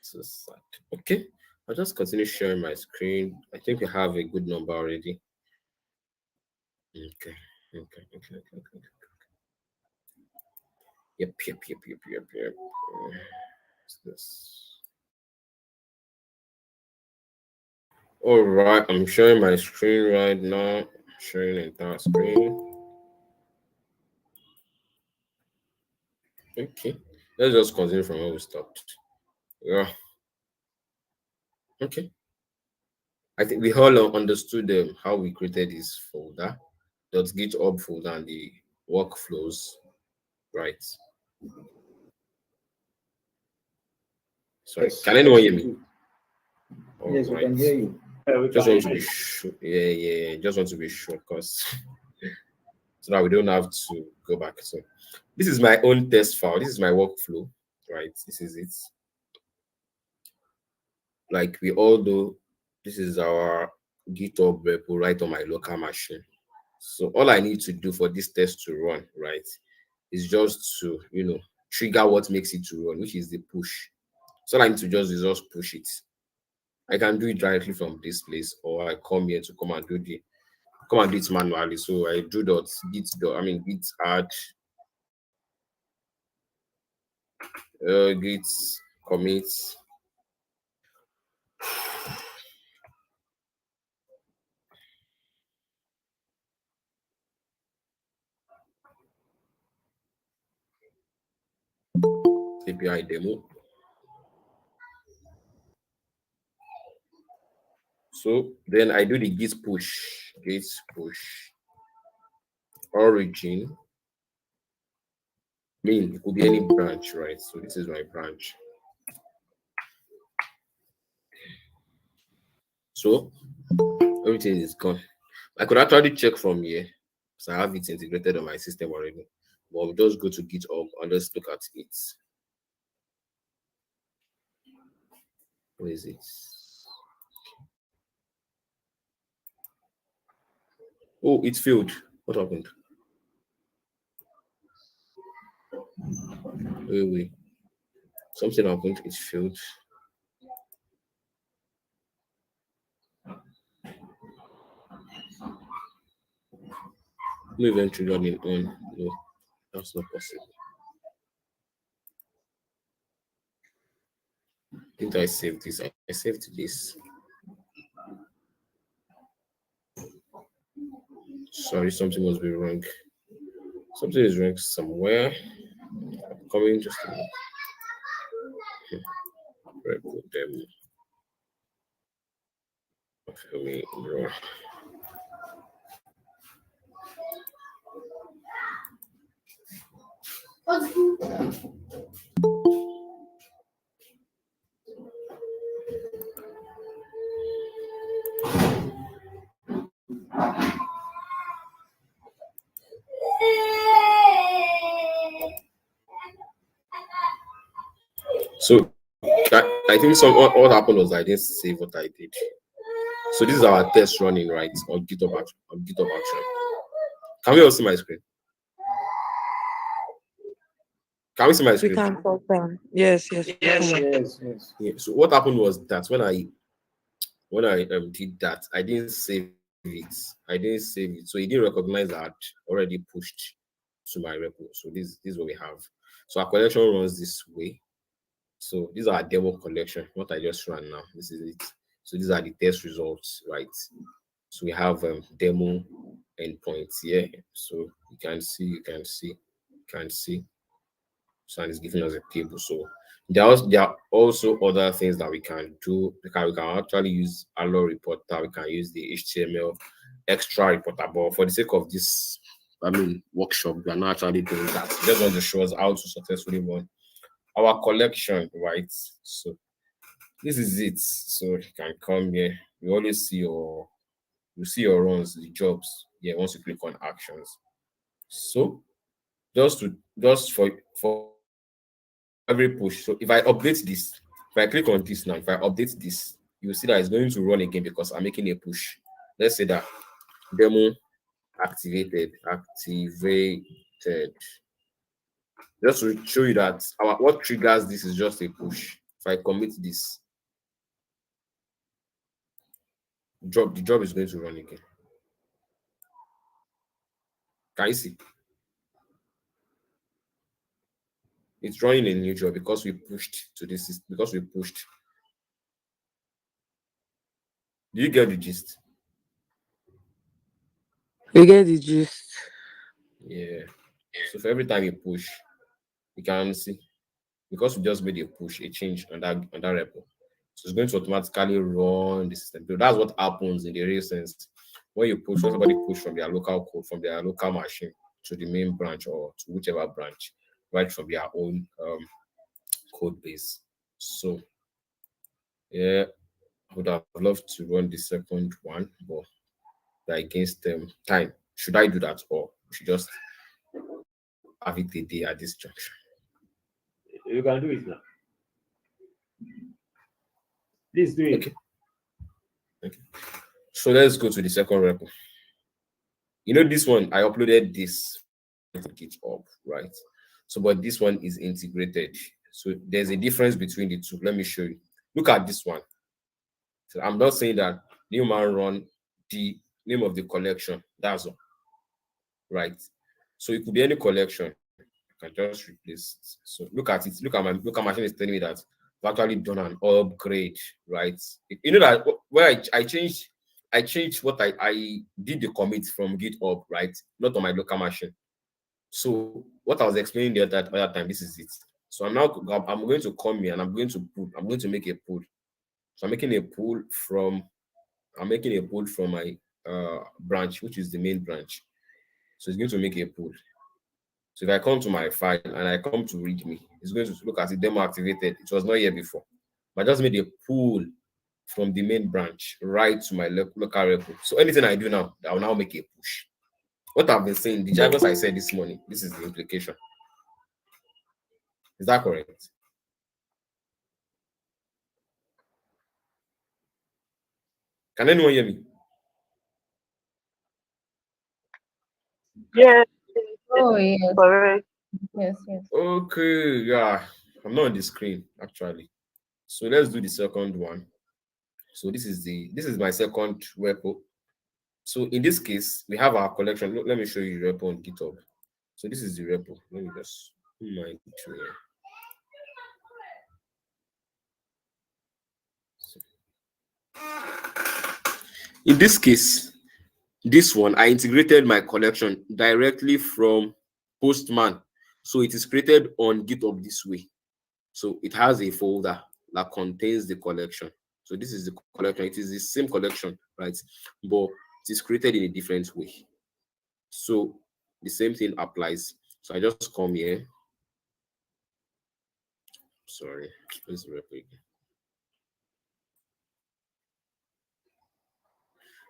So sad. Okay, I'll just continue sharing my screen. I think we have a good number already. Okay. Yep. What's this? All right, I'm sharing my screen right now. Sharing the entire screen. Okay, let's just continue from where we stopped. Yeah. Okay. I think we all understood how we created this folder, .github folder, and the workflows, right? Sorry,
Yes.
can anyone hear me?
Yes, we can hear you.
Just want to be sure. Yeah. Just want to be sure because so that we don't have to go back. So this is my own test file. This is my workflow, right? This is it. Like we all do, this is our GitHub repo right on my local machine. So all I need to do for this test to run, right, is just to, trigger what makes it to run, which is the push. So all I need to just push it. I can do it directly from this place, or I come here to come and do it manually. So I do git add git commit. API demo. So then I do the git push origin. It could be any branch, right? So this is my branch. So everything is gone. I could actually check from here, so I have it integrated on my system already. But we'll just go to GitHub and just look at it. Where is it? Oh, it failed. What happened? Wait. Something happened. It failed. No event triggered in on. No, That's not possible. Did I save this? I saved this. Sorry, something must be wrong. Something is wrong somewhere. I'm coming just a minute. Record them. Feel me, bro. So I think what happened was I didn't save what I did. So this is our test running, right? On GitHub action. Can we all see my screen? Can we see my
We
screen?
can confirm. Yes, yes,
Yes.
Yeah. So what happened was that when I did that, I didn't save it. So it didn't recognize that I'd already pushed to my repo. So this is what we have. So our collection runs this way. So these are our demo collection. What I just ran now. This is it. So these are the test results, right? So we have demo endpoints here. So you can see. So it's giving us a table. So there are also other things that we can do. We can actually use allo reporter. We can use the HTML extra reporter. But for the sake of this, workshop, we are not actually doing that. Just want to show us how to successfully run our collection, right? So this is it. So you can come here. You always see your runs, the jobs. Yeah, once you click on actions. So just for every push. So if I update this, if I click on this now, if I update this, you'll see that it's going to run again because I'm making a push. Let's say that demo activated. Just to show you that what triggers this is just a push. If I commit this, the job is going to run again. Can you see? It's running a new job because we pushed to this, because we pushed. Do you get the gist?
we get the gist.
Yeah. So for every time you push, you can see because we just made a push, a change on that repo. So it's going to automatically run the system. So that's what happens in the real sense. When you push, when somebody push from their local code, from their local machine to the main branch or to whichever branch, right from their own code base. So yeah, I would have loved to run the second one, but they're against time. Should I do that or should just have it a day at this junction?
You can do it now. Please do it.
Okay. So let's go to the second repo. You know, this one, I uploaded this to GitHub, right? So, but this one is integrated. So there's a difference between the two. Let me show you. Look at this one. So I'm not saying that new man run the name of the collection. That's all. Right. So it could be any collection. I can just replace it. So look at it. Look at my machine is telling me that I've actually done an upgrade, right? You know that where I changed what I did the commit from GitHub, right? Not on my local machine. So what I was explaining the other time, this is it. So I'm going to come here and I'm going to make a pull. So I'm making a pull from my branch, which is the main branch. So it's going to make a pull. So if I come to my file and I come to README, it's going to look at the demo activated. It was not here before. But I just made a pull from the main branch right to my local repo. So anything I do now, I will now make a push. What I've been saying, the jargons I said this morning, this is the implication. Is that correct? Can anyone hear me?
Yes.
Oh, yes.
Correct.
Yes.
Okay, yeah. I'm not on the screen actually. So let's do the second one. So this is my second repo. So in this case, we have our collection. Look, let me show you the repo on GitHub. So this is the repo. Let me just put my to here. In this case, this one, I integrated my collection directly from Postman. So it is created on GitHub this way. So it has a folder that contains the collection. So this is the collection. It is the same collection, right? But it is created in a different way. So the same thing applies. So I just come here. Sorry, let's repeat.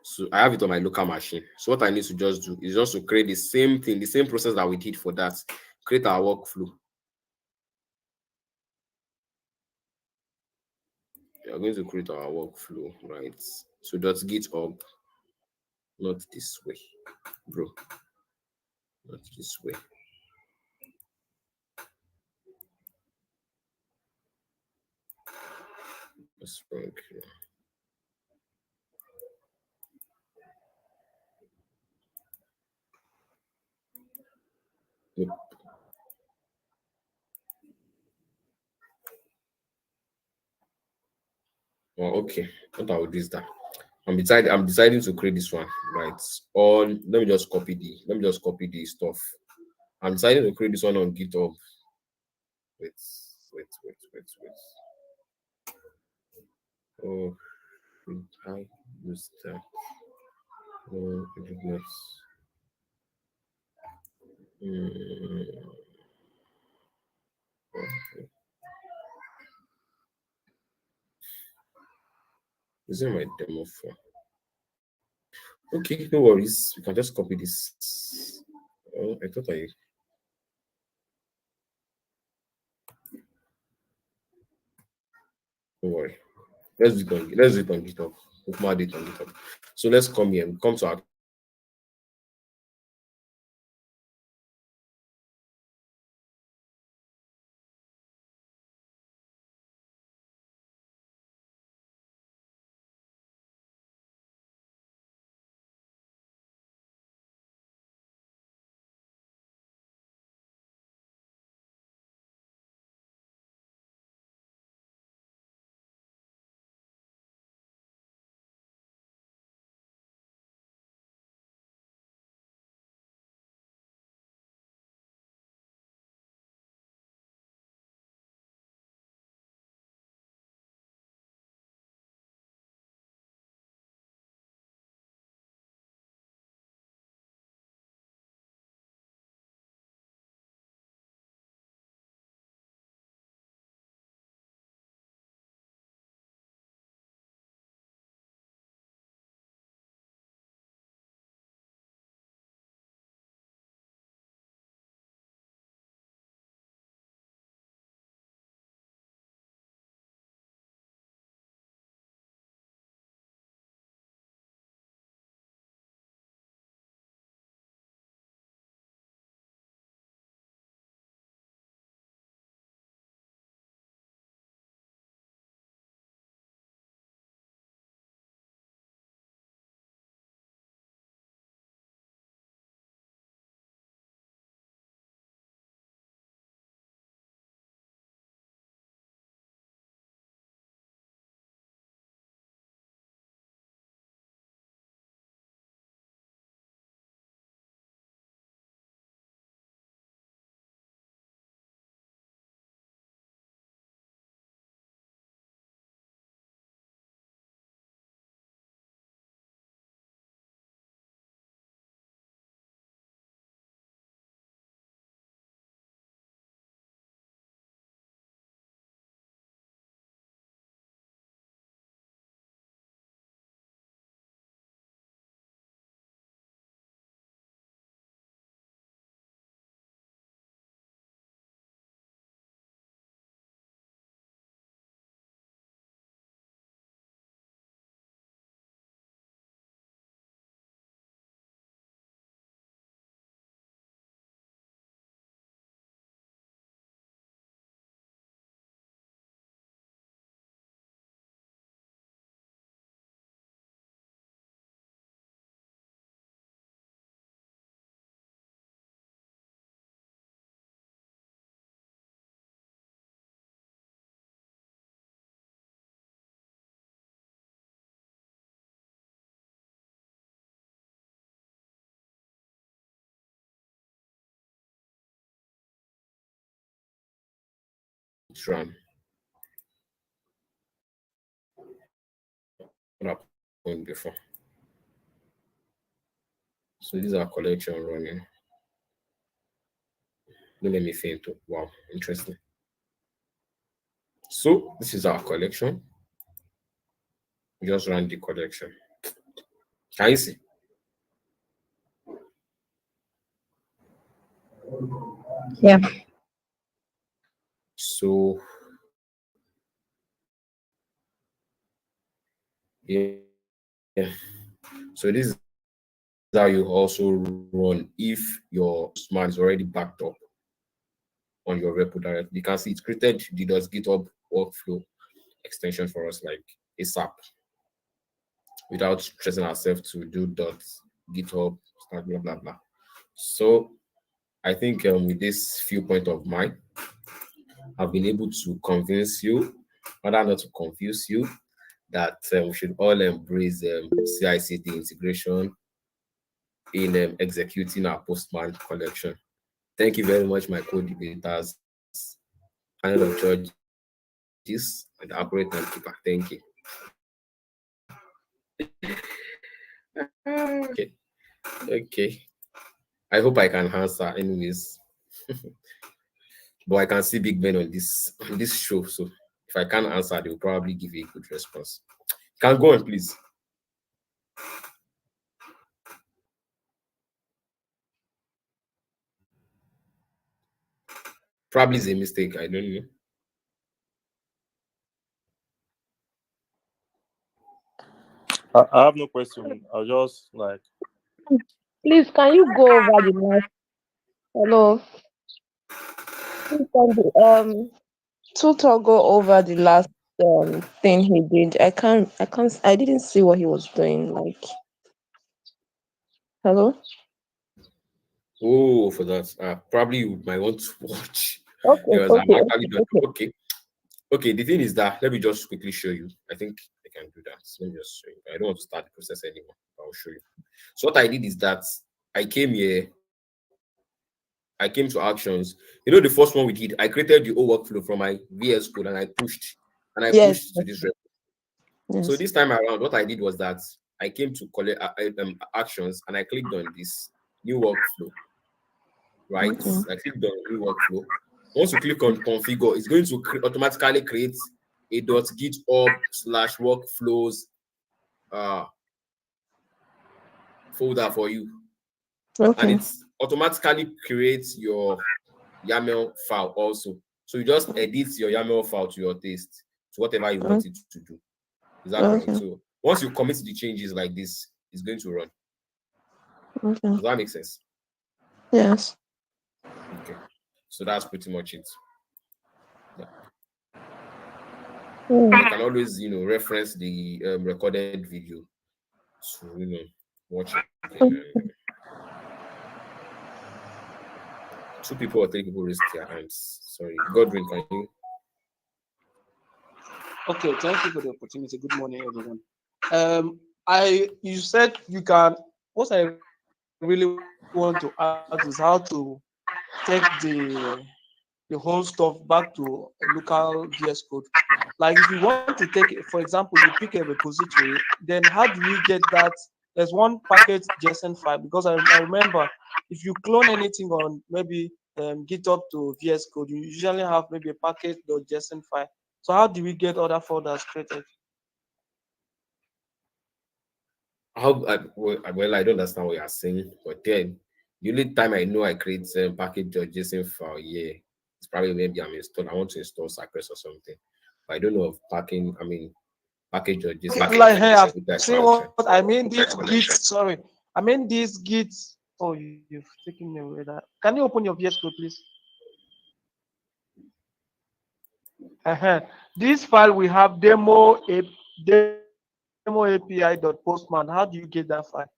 So I have it on my local machine. So what I need to just do is just to create the same thing, the same process that we did for that. Create our workflow. We are going to create our workflow, right? So that's GitHub, not this way, bro. Not this way. That's wrong here. Yep. Oh, okay. What I will do is that I'm deciding to create this one, right? On let me just copy the stuff. I'm deciding to create this one on GitHub. Wait. Oh, I use that. Oh, goodness. Okay. Is it my demo form? Okay, no worries. We can just copy this. Oh, I thought I. Don't worry. Let's do it on GitHub. We'll add it on GitHub. So let's come here. We come to our run. What happened before? So these are collection running. Don't let me faint. Wow, interesting. So this is our collection. We just run the collection. Can you see?
Yeah.
So yeah. So this is how you also run if your Postman is already backed up on your repo directly. You can see it's created the .github workflow extension for us like ASAP without stressing ourselves to do .github blah blah blah. So I think with this viewpoint of mine, I've been able to convince you, rather not to confuse you, that we should all embrace CI/CD integration in executing our Postman collection. Thank you very much, my co-debaters, panel of judges, and the operator and keeper. Thank you. Okay. I hope I can answer anyways. But I can see big men on this show, so if I can't answer, they'll probably give a good response. Can go on, please. Probably is a mistake. I don't know.
I have no question. I'll just like.
Please, can you go over the last? Hello. Please, Tutor go over the last thing he did. I didn't see what he was doing. Like, hello.
Oh, for that, probably you might want to watch.
Okay,
Because I'm actually done.
okay.
Okay. The thing is that let me just quickly show you. I think I can do that. Let me just show you. I don't want to start the process anymore. I'll show you. So what I did is that I came here. I came to actions. You know, the first one we did, I created the whole workflow from my VS Code and I pushed
Yes.
to this rep. So
Yes.
this time around, what I did was that I came to collect actions and I clicked on this new workflow, right?
Okay.
I clicked on new workflow. Once you click on configure, it's going to automatically create a .github/workflows folder for you. And
Okay.
it automatically creates your YAML file also. So you just edit your YAML file to your taste, to whatever you want it to do. Is that correct?
Okay.
So once you commit the changes like this, it's going to run.
Okay.
Does that make sense?
Yes.
Okay. So that's pretty much it. Yeah. I can always, reference the recorded video to, watch it again. Two people or three people raised their hands. Sorry. Godwin, can you?
Okay, thank you for the opportunity. Good morning, everyone. You said you can. What I really want to ask is how to take the whole stuff back to a local VS Code. Like if you want to take it, for example, you pick a repository, then how do you get that? There's one package JSON file because I remember if you clone anything on maybe GitHub to VS Code, you usually have maybe a package.json file. So how do we get other folders created?
Well, I don't understand what you're saying, but then the only time I know I create package.json file, yeah, it's probably maybe I want to install Cypress or something. But I don't know of package.json
Like, hey,
file.
see what I mean? This Git, sorry, I mean this Git. Oh, you've taken away that. Can you open your VS Code, please? This file we have demo API.postman. How do you get that file?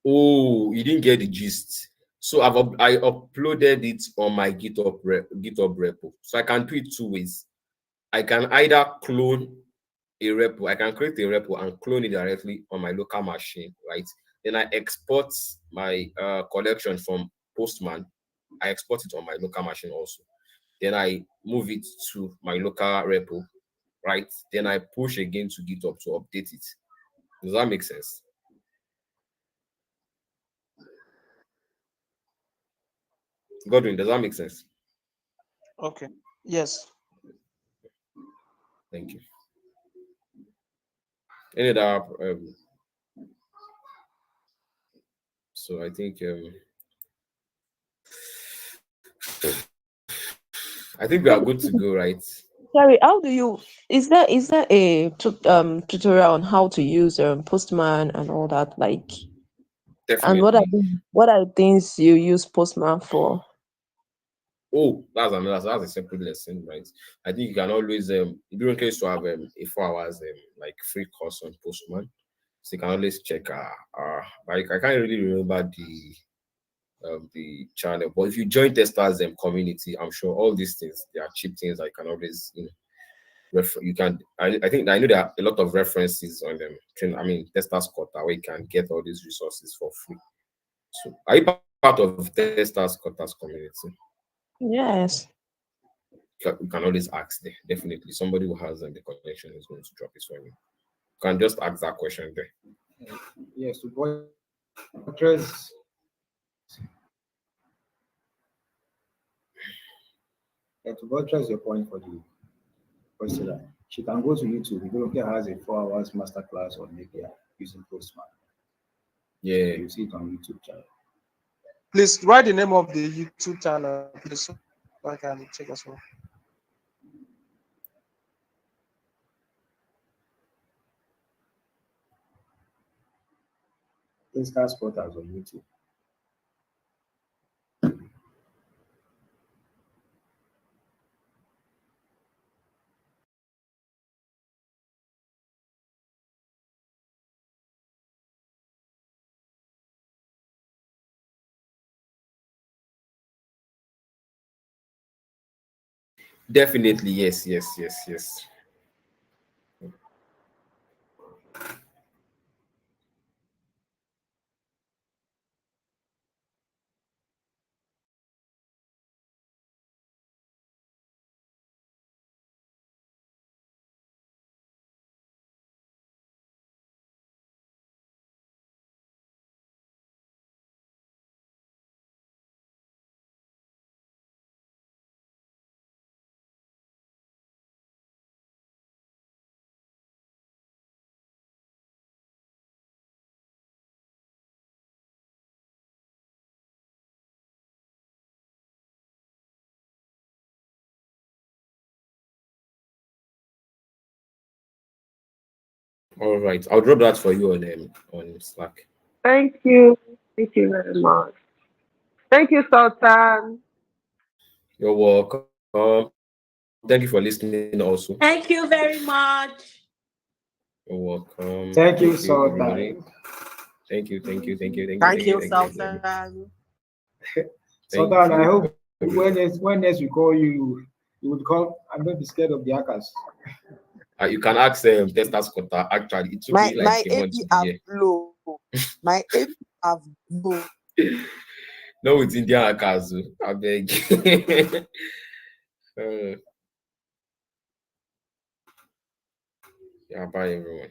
Oh, you didn't get the gist. So I uploaded it on my GitHub repo. So I can do it two ways. I can either clone a repo. I can create a repo and clone it directly on my local machine, right? Then I export my collection from Postman. I export it on my local machine also. then I move it to my local repo, right? Then I push again to GitHub to update it. Does that make sense? Godwin, does that make sense?
Okay. Yes.
Thank you. Any other? So I think we are good to go, right?
Sorry, how do you? Is there a tutorial on how to use Postman and all that? Like, and what are things you use Postman for?
Oh, that's a separate lesson, right? I think you can always during case to have a 4 hours like free course on Postman, so you can always check like I can't really remember the channel, but if you join testers community, I'm sure all these things, they are cheap things. I can always you can I think I know there are a lot of references on them. I mean testers quota where you can get all these resources for free. So are you part of testers quotas community?
Yes.
You can always ask there. Definitely somebody who has the connection is going to drop it for you. You can just ask that question there.
Yes, to buttress your point for the questioner, she can go to YouTube. Idunke has a 4 hours masterclass on API using Postman.
Yeah.
You see it on YouTube channel.
Please write the name of the YouTube channel, please, so I can check as well.
Testers Quotas on YouTube.
Definitely, yes. All right, I'll drop that for you on Slack.
Thank you. Thank you very much. Thank you, Sultan.
You're welcome. Thank you for listening also.
Thank you very much.
You're welcome.
Thank you, Sultan.
everybody. Thank you,
Sultan.
Sultan, I hope when next we call you, you would come and not be scared of the hackers.
You can ask testers quota. Actually, it took me like a month to be here.
Low. My AP have low.
No, it's Indian hackers. I beg. Yeah, bye everyone.